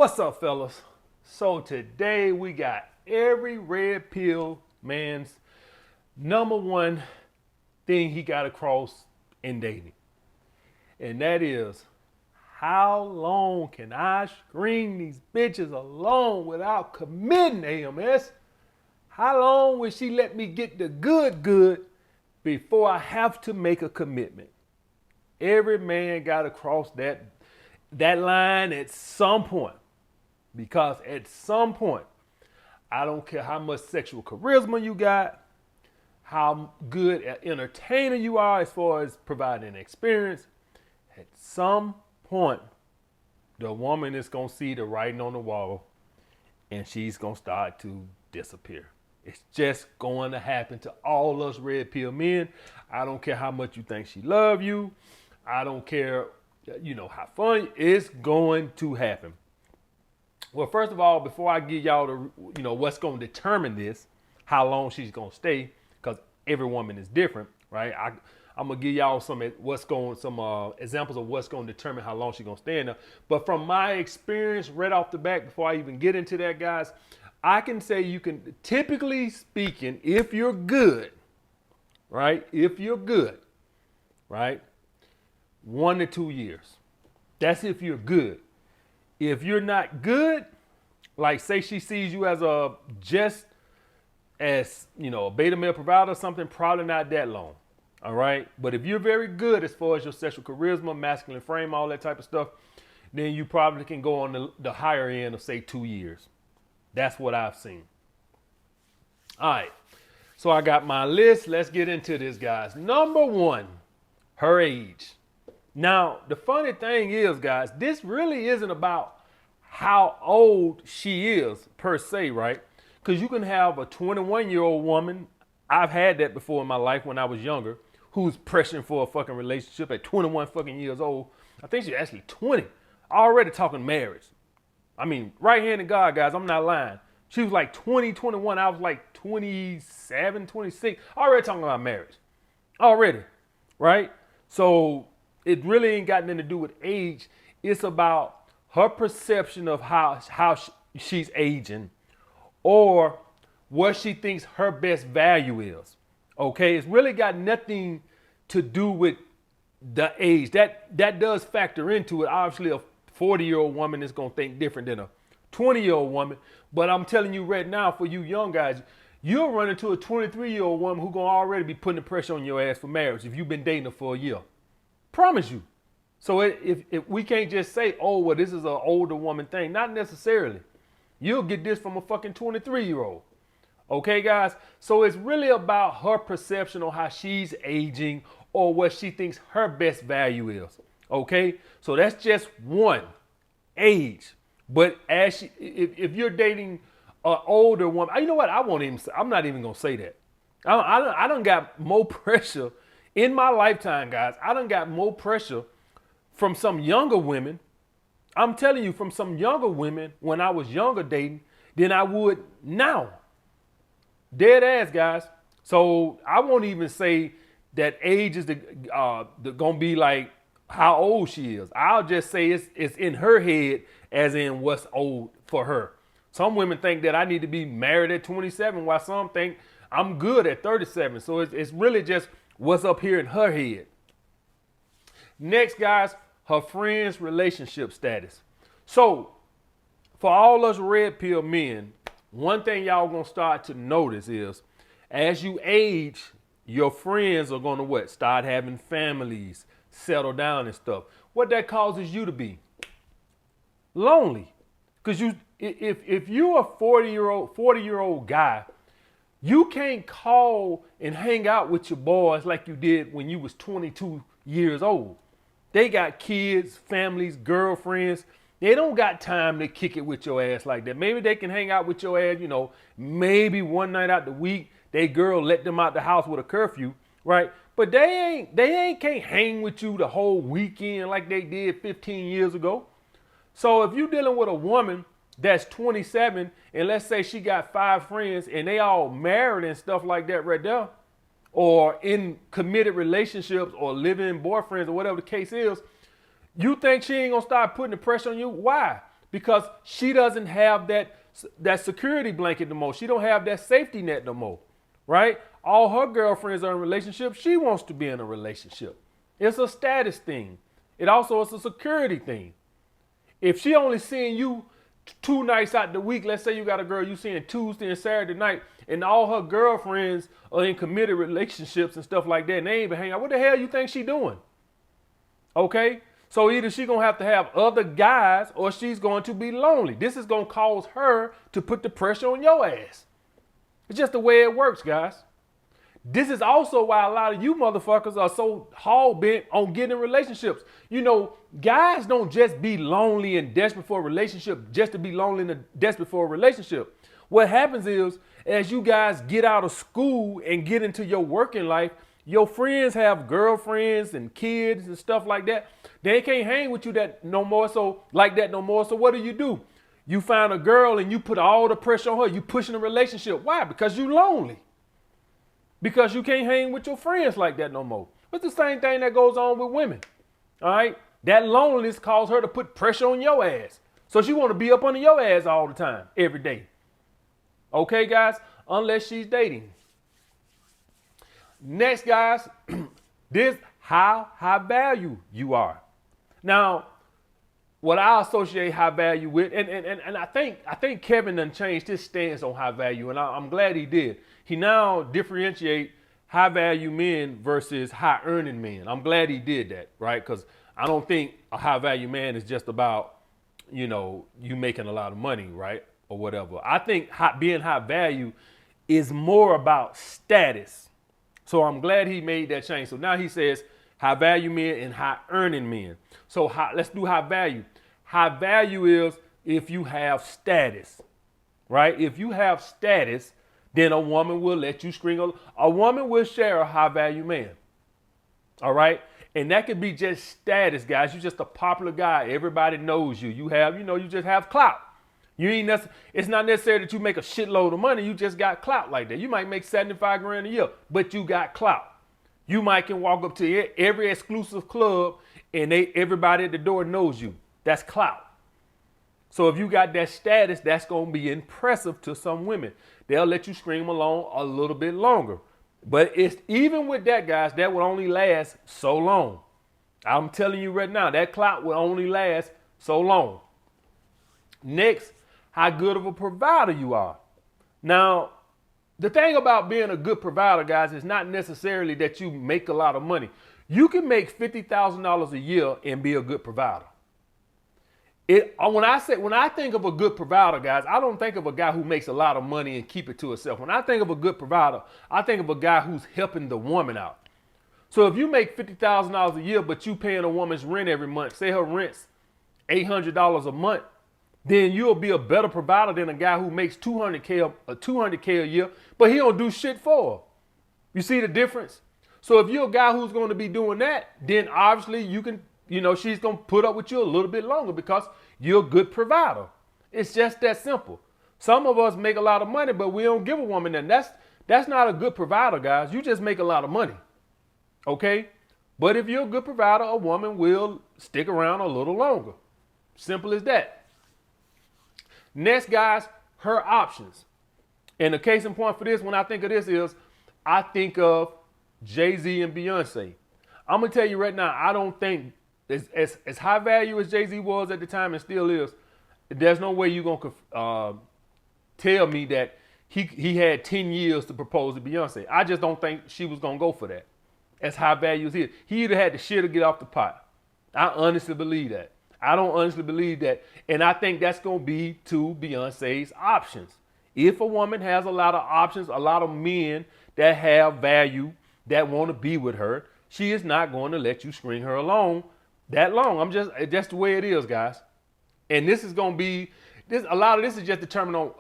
What's up, fellas? So today we got every red pill man's number one thing he got across in dating. And that is, how long can I string these bitches along without committing AMS? How long will she let me get the good before I have to make a commitment? Every man got to cross that line at some point. Because at some point, I don't care how much sexual charisma you got, how good an entertainer you are as far as providing an experience, at some point, the woman is going to see the writing on the wall and she's going to start to disappear. It's just going to happen to all us red pill men. I don't care how much you think she love you. I don't care, how fun. It's going to happen. Well, first of all, before I give y'all what's going to determine this, how long she's going to stay, because every woman is different, right? I'm gonna give y'all some examples of what's going to determine how long she's going to stay in there. But from my experience, right off the bat, before I even get into that, guys, I can say you can, typically speaking, if you're good, right? If you're good, right? 1 to 2 years. That's if you're good. If you're not good, like say she sees you as a beta male provider or something, probably not that long. All right. But if you're very good as far as your sexual charisma, masculine frame, all that type of stuff, then you probably can go on the higher end of say 2 years. That's what I've seen. All right. So I got my list. Let's get into this, guys. Number one, her age. Now, the funny thing is, guys, this really isn't about how old she is per se, right? Because you can have a 21-year-old woman. I've had that before in my life when I was younger, who's pressuring for a fucking relationship at 21 fucking years old. I think she's actually 20, already talking marriage. I mean, right hand to God, guys, I'm not lying. She was like 20, 21. I was like 27, 26, already talking about marriage. Already, right? So it really ain't got nothing to do with age. It's about her perception of how she's aging or what she thinks her best value is. Okay, it's really got nothing to do with the age. That does factor into it. Obviously, a 40-year-old woman is going to think different than a 20-year-old woman. But I'm telling you right now, for you young guys, you'll run into a 23-year-old woman who's going to already be putting the pressure on your ass for marriage if you've been dating her for a year. Promise you. So if we can't just say, oh, well, this is an older woman thing. Not necessarily. You'll get this from a fucking 23-year-old. Okay, guys? So it's really about her perception on how she's aging or what she thinks her best value is. Okay? So that's just one, age. But if you're dating an older woman, you know what? I'm not even going to say that. I done got more pressure in my lifetime, guys. I done got more pressure from some younger women. I'm telling you, from some younger women when I was younger dating than I would now. Dead ass, guys. So I won't even say that age is gonna be like how old she is. I'll just say it's in her head as in what's old for her. Some women think that I need to be married at 27, while some think I'm good at 37. So it's really just what's up here in her head. Next, guys, her friend's relationship status. So for all us red pill men, one thing y'all gonna start to notice is as you age, your friends are gonna what? Start having families, settle down and stuff. What that causes you to be? Lonely. Because if you're a 40-year-old guy, you can't call and hang out with your boys like you did when you was 22 years old. They got kids, families, girlfriends. They don't got time to kick it with your ass like that. Maybe they can hang out with your ass, maybe one night out the week. They girl let them out the house with a curfew, right? But they can't hang with you the whole weekend like they did 15 years ago. So if you're dealing with a woman that's 27 and let's say she got 5 friends and they all married and stuff like that right there, or in committed relationships or living boyfriends or whatever the case is, you think she ain't gonna start putting the pressure on you? Why? because she doesn't have that security blanket no more. She don't have that safety net no more, right? All her girlfriends are in relationships. She wants to be in a relationship. It's a status thing. It also is a security thing. If she only seeing you 2 nights out the week, let's say you got a girl you seeing Tuesday and Saturday night, and all her girlfriends are in committed relationships and stuff like that, and they ain't even hang out, what the hell you think she doing? Okay? So either she gonna have to have other guys or she's going to be lonely. This is gonna cause her to put the pressure on your ass. It's just the way it works, guys. This is also why a lot of you motherfuckers are so hell-bent on getting in relationships. You know, guys don't just be lonely and desperate for a relationship just to be lonely and desperate for a relationship. What happens is, as you guys get out of school and get into your working life, your friends have girlfriends and kids and stuff like that. They can't hang with you no more. So what do? You find a girl and you put all the pressure on her. You pushing a relationship. Why? Because you lonely. Because you can't hang with your friends like that no more. It's the same thing that goes on with women. All right? That loneliness causes her to put pressure on your ass. So she want to be up under your ass all the time, every day. Okay, guys? Unless she's dating. Next, guys, this how high value you are. Now, what I associate high value with, and I think Kevin done changed his stance on high value, and I'm glad he did. He now differentiate high value men versus high earning men. I'm glad he did that, right? Because I don't think a high value man is just about, you know, you making a lot of money, right? Or whatever. I think being high value is more about status. So I'm glad he made that change. So now he says high value men and high earning men. So let's do high value. High value is if you have status, right? If you have status, then a woman will let you screen. A woman will share a high value man. All right. And that could be just status, guys. You're just a popular guy. Everybody knows you. You just have clout. It's not necessary that you make a shitload of money. You just got clout like that. You might make 75 grand a year, but you got clout. You might can walk up to every exclusive club and everybody at the door knows you. That's clout. So if you got that status, that's going to be impressive to some women. They'll let you scream along a little bit longer. But it's even with that, guys, that will only last so long. I'm telling you right now, that clout will only last so long. Next, how good of a provider you are. Now, the thing about being a good provider, guys, is not necessarily that you make a lot of money. You can make $50,000 a year and be a good provider. When I think of a good provider, guys, I don't think of a guy who makes a lot of money and keep it to himself. When I think of a good provider, I think of a guy who's helping the woman out. So if you make $50,000 a year, but you paying a woman's rent every month, say her rent's $800 a month, then you'll be a better provider than a guy who makes $200K a year, but he don't do shit for her. You see the difference? So if you're a guy who's going to be doing that, then obviously she's going to put up with you a little bit longer because you're a good provider. It's just that simple. Some of us make a lot of money, but we don't give a woman that. That's not a good provider, guys. You just make a lot of money. Okay? But if you're a good provider, a woman will stick around a little longer. Simple as that. Next, guys, her options. And the case in point for this, when I think of this, is I think of Jay-Z and Beyonce. I'm going to tell you right now, I don't think as high value as Jay-Z was at the time and still is, there's no way you're going to tell me that he had 10 years to propose to Beyonce. I just don't think she was going to go for that. As high value as he is. He either had the shit or get off the pot. I honestly believe that. I don't honestly believe that. And I think that's going to be to Beyonce's options. If a woman has a lot of options, a lot of men that have value, that want to be with her, she is not going to let you string her along that long. That's the way it is, guys. And this is going to be, a lot of this is just determined on,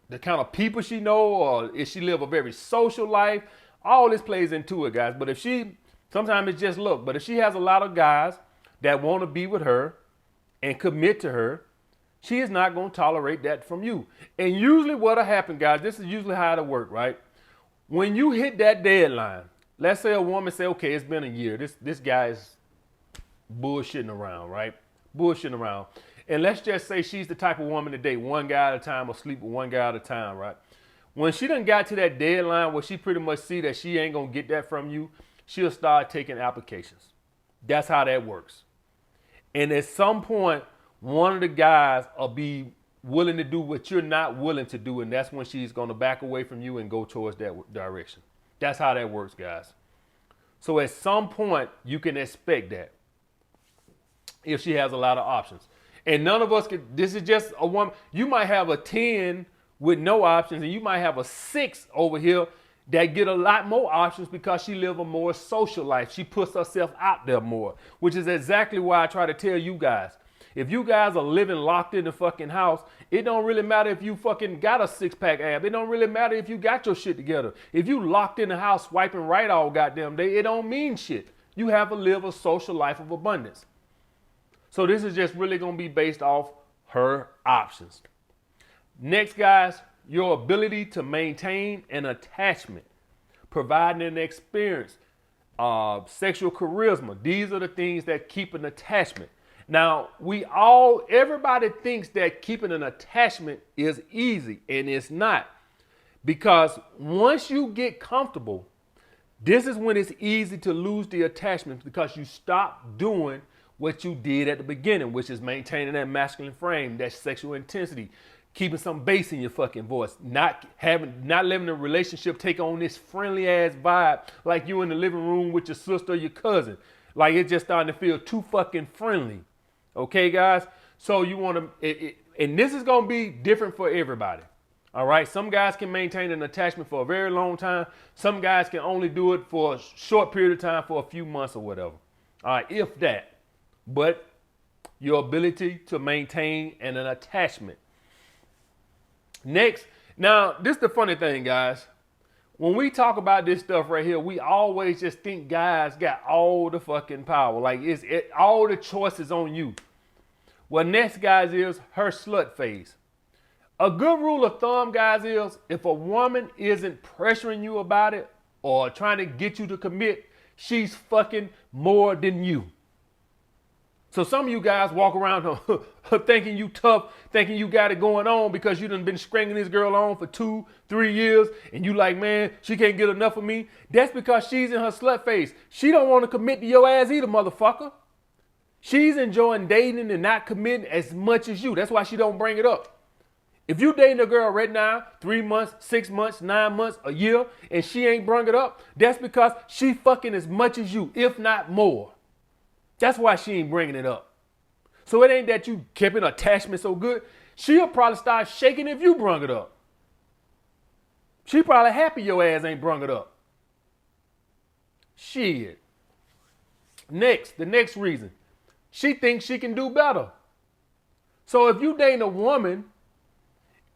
the kind of people she know, or if she live a very social life. All this plays into it, guys. But sometimes it's just look, but if she has a lot of guys that want to be with her and commit to her, she is not going to tolerate that from you. And usually what'll happen, guys, this is usually how it'll work, right? When you hit that deadline, let's say a woman say, okay, it's been a year. This guy is bullshitting around, right? Bullshitting around. And let's just say she's the type of woman to date one guy at a time or sleep with one guy at a time, right? When she done got to that deadline where she pretty much see that she ain't gonna get that from you, she'll start taking applications. That's how that works. And at some point, one of the guys will be willing to do what you're not willing to do, and that's when she's gonna back away from you and go towards that direction. That's how that works, guys. So at some point, you can expect that if she has a lot of options. And none of us could, this is just a woman. You might have a 10 with no options, and you might have a 6 over here that get a lot more options because she live a more social life. She puts herself out there more, which is exactly why I try to tell you guys. If you guys are living locked in the fucking house, it don't really matter if you fucking got a 6-pack ab. It don't really matter if you got your shit together. If you locked in the house swiping right all goddamn day, it don't mean shit. You have to live a social life of abundance. So this is just really going to be based off her options. Next, guys, your ability to maintain an attachment, providing an experience, sexual charisma. These are the things that keep an attachment. Now, everybody thinks that keeping an attachment is easy, and it's not. Because once you get comfortable, this is when it's easy to lose the attachment because you stop doing what you did at the beginning, which is maintaining that masculine frame, that sexual intensity, keeping some bass in your fucking voice, not letting the relationship take on this friendly ass vibe like you in the living room with your sister or your cousin. Like it's just starting to feel too fucking friendly. Okay, guys? So you want to, and this is going to be different for everybody. All right? Some guys can maintain an attachment for a very long time. Some guys can only do it for a short period of time, for a few months or whatever. All right, if that. But your ability to maintain an attachment. Next, now, this is the funny thing, guys. When we talk about this stuff right here, we always just think guys got all the fucking power. Like, all the choices on you. Well, next, guys, is her slut phase. A good rule of thumb, guys, is if a woman isn't pressuring you about it or trying to get you to commit, she's fucking more than you. So some of you guys walk around thinking you tough, thinking you got it going on because you done been stringing this girl on for 2-3 years and you like, man, she can't get enough of me. That's because she's in her slut phase. She don't want to commit to your ass either, motherfucker. She's enjoying dating and not committing as much as you. That's why she don't bring it up. If you dating a girl right now, 3 months, 6 months, 9 months, a year, and she ain't bring it up, that's because she fucking as much as you, if not more. That's why she ain't bringing it up. So it ain't that you kept an attachment so good. She'll probably start shaking if you brung it up. She probably happy your ass ain't brung it up. Shit. Next, the next reason. She thinks she can do better. So if you dating a woman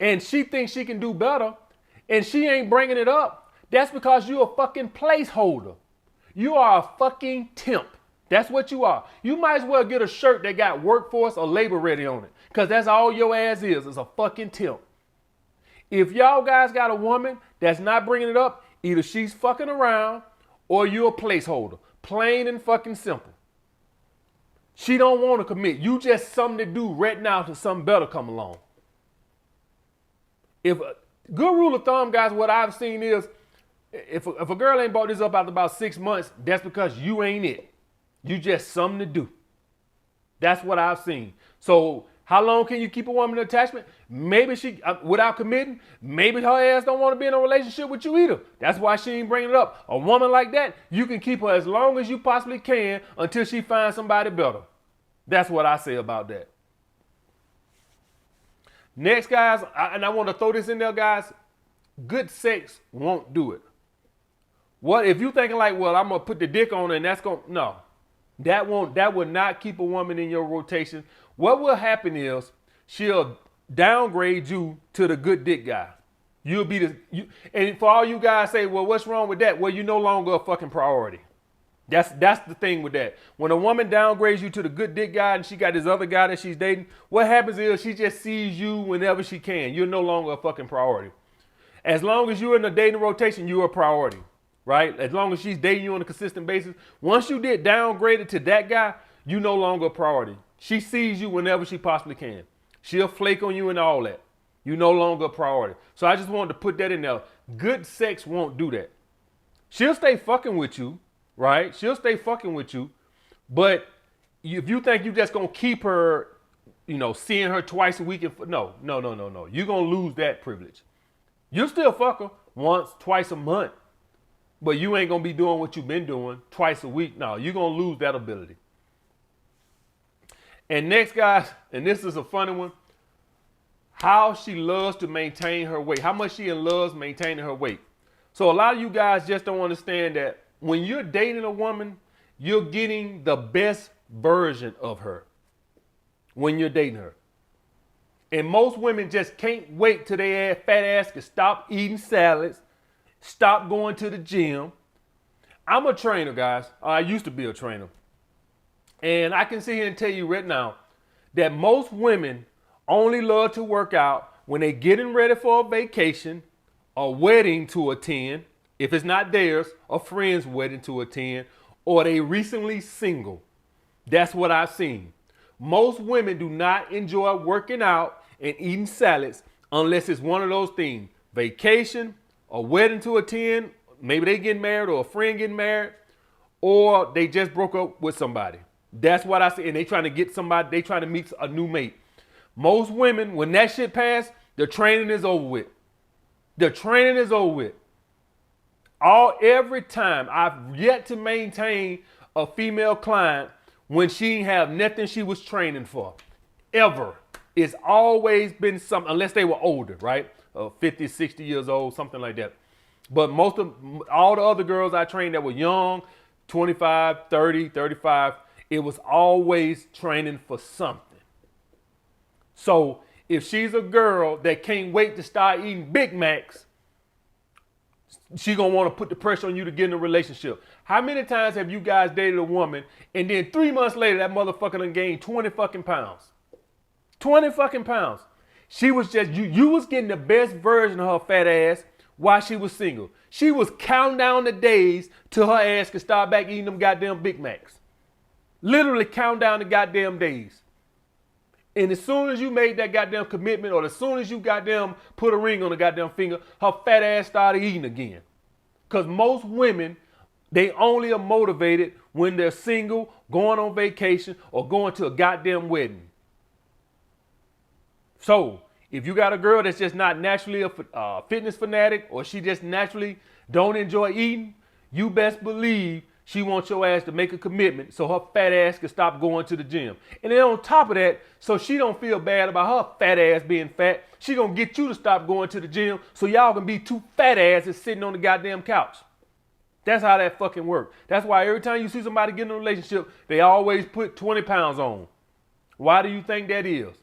and she thinks she can do better and she ain't bringing it up, that's because you're a fucking placeholder. You are a fucking temp. That's what you are. You might as well get a shirt that got workforce or labor ready on it, because that's all your ass is a fucking temp. If y'all guys got a woman that's not bringing it up, either she's fucking around or you're a placeholder. Plain and fucking simple. She don't want to commit. You just something to do right now till something better come along. If a good rule of thumb, guys, what I've seen is if a girl ain't brought this up after about 6 months, that's because you ain't it. You just something to do. That's what I've seen. So how long can you keep a woman in attachment? Maybe she, without committing, maybe her ass don't want to be in a relationship with you either. That's why she ain't bringing it up. A woman like that, you can keep her as long as you possibly can until she finds somebody better. That's what I say about that. Next, guys, and I want to throw this in there, guys. Good sex won't do it. What if you thinking like, well, I'm gonna put the dick on her and that's gonna, no. That will not keep a woman in your rotation. What will happen is she'll downgrade you to the good dick guy. You'll be and for all you guys say, well, what's wrong with that? Well, you're no longer a fucking priority. That's the thing with that. When a woman downgrades you to the good dick guy and she got this other guy that she's dating, what happens is she just sees you whenever she can. You're no longer a fucking priority. As long as you're in the dating rotation, you're a priority. Right? As long as she's dating you on a consistent basis. Once you get downgraded to that guy, you no longer a priority. She sees you whenever she possibly can. She'll flake on you and all that. You no longer a priority. So I just wanted to put that in there. Good sex won't do that. She'll stay fucking with you, right? She'll stay fucking with you. But if you think you're just going to keep her, seeing her twice a week, no. You're going to lose that privilege. You still fuck her once, twice a month. But you ain't going to be doing what you've been doing twice a week. No, you're going to lose that ability. And next, guys, and this is a funny one, how she loves to maintain her weight. How much she loves maintaining her weight. So a lot of you guys just don't understand that when you're dating a woman, you're getting the best version of her when you're dating her. And most women just can't wait till their fat ass can stop eating salads, stop going to the gym. I'm a trainer, guys. I used to be a trainer. And I can sit here and tell you right now that most women only love to work out when they're getting ready for a vacation, a wedding to attend, if it's not theirs, a friend's wedding to attend, or they recently single. That's what I've seen. Most women do not enjoy working out and eating salads unless it's one of those things. Vacation, a wedding to attend, maybe they getting married or a friend getting married, or they just broke up with somebody. That's what I see. And they trying to get somebody, they trying to meet a new mate. Most women, when that shit pass, the training is over with. The training is over with. Every time I've yet to maintain a female client when she didn't have nothing she was training for. Ever. It's always been something, unless they were older, right? 50, 60 years old, something like that. But all the other girls I trained that were young, 25, 30, 35, it was always training for something. So if she's a girl that can't wait to start eating Big Macs, she gonna want to put the pressure on you to get in a relationship. How many times have you guys dated a woman and then 3 months later that motherfucker done gained 20 fucking pounds? 20 fucking pounds. She was just, you was getting the best version of her fat ass while she was single. She was counting down the days till her ass could start back eating them goddamn Big Macs. Literally count down the goddamn days. And as soon as you made that goddamn commitment, or as soon as you goddamn put a ring on the goddamn finger, her fat ass started eating again. Because most women, they only are motivated when they're single, going on vacation, or going to a goddamn wedding. So, if you got a girl that's just not naturally a fitness fanatic, or she just naturally don't enjoy eating, you best believe she wants your ass to make a commitment so her fat ass can stop going to the gym. And then on top of that, so she don't feel bad about her fat ass being fat, she gonna get you to stop going to the gym so y'all can be two fat asses sitting on the goddamn couch. That's how that fucking works. That's why every time you see somebody get in a relationship, they always put 20 pounds on. Why do you think that is?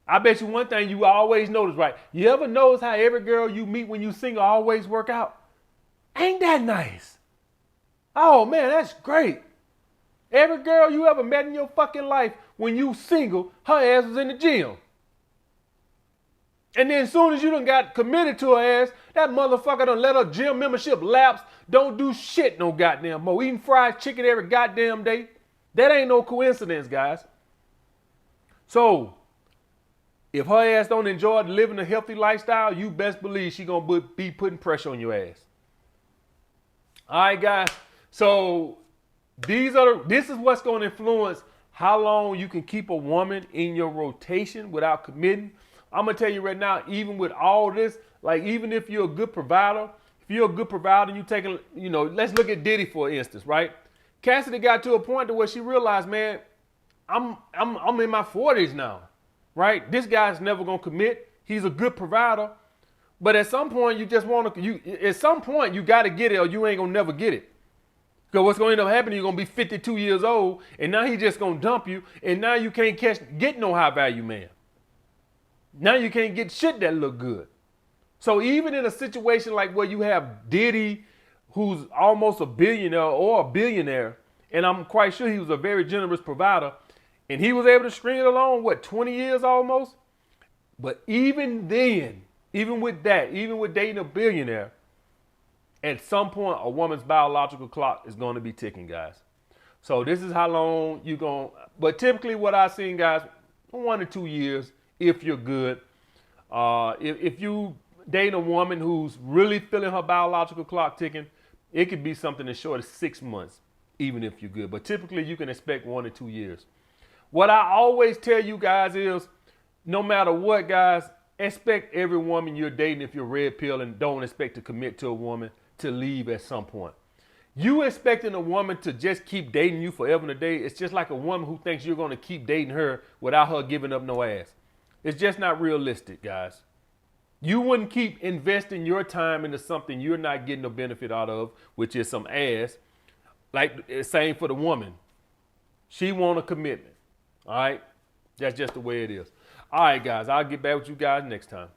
I bet you one thing you always notice, right? You ever notice how every girl you meet when you single always work out? Ain't that nice? Oh man, that's great. Every girl you ever met in your fucking life, when you single, her ass was in the gym. And then as soon as you done got committed to her ass, that motherfucker done let her gym membership lapse, don't do shit no goddamn more. Eating fried chicken every goddamn day. That ain't no coincidence, guys. So, if her ass don't enjoy living a healthy lifestyle, you best believe she gonna be putting pressure on your ass. All right, guys. So this is what's going to influence how long you can keep a woman in your rotation without committing. I'm going to tell you right now, even with all this, like even if you're a good provider, and you taking, let's look at Diddy for instance, right? Cassidy got to a point to where she realized, man, I'm in my 40s now, right? This guy's never going to commit. He's a good provider. But at some point, you just want to, at some point, you got to get it or you ain't going to never get it. Because what's going to end up happening, you're going to be 52 years old, and now he just going to dump you, and now you can't get no high value man. Now you can't get shit that look good. So even in a situation like where you have Diddy, who's almost a billionaire or a billionaire, and I'm quite sure he was a very generous provider, and he was able to string it along, 20 years almost? But even then, even with dating a billionaire, at some point, a woman's biological clock is going to be ticking, guys. So this is how long you going. But typically, what I've seen, guys, 1 to 2 years if you're good. If you date a woman who's really feeling her biological clock ticking, it could be something as short as 6 months, even if you're good. But typically, you can expect 1 to 2 years. What I always tell you guys is, no matter what, guys, expect every woman you're dating, if you're red pill, and don't expect to commit to a woman, to leave at some point. You expecting a woman to just keep dating you forever and a day, it's just like a woman who thinks you're going to keep dating her without her giving up no ass. It's just not realistic, guys. You wouldn't keep investing your time into something you're not getting no benefit out of, which is some ass. Like, same for the woman. She want a commitment. All right? That's just the way it is. All right, guys. I'll get back with you guys next time.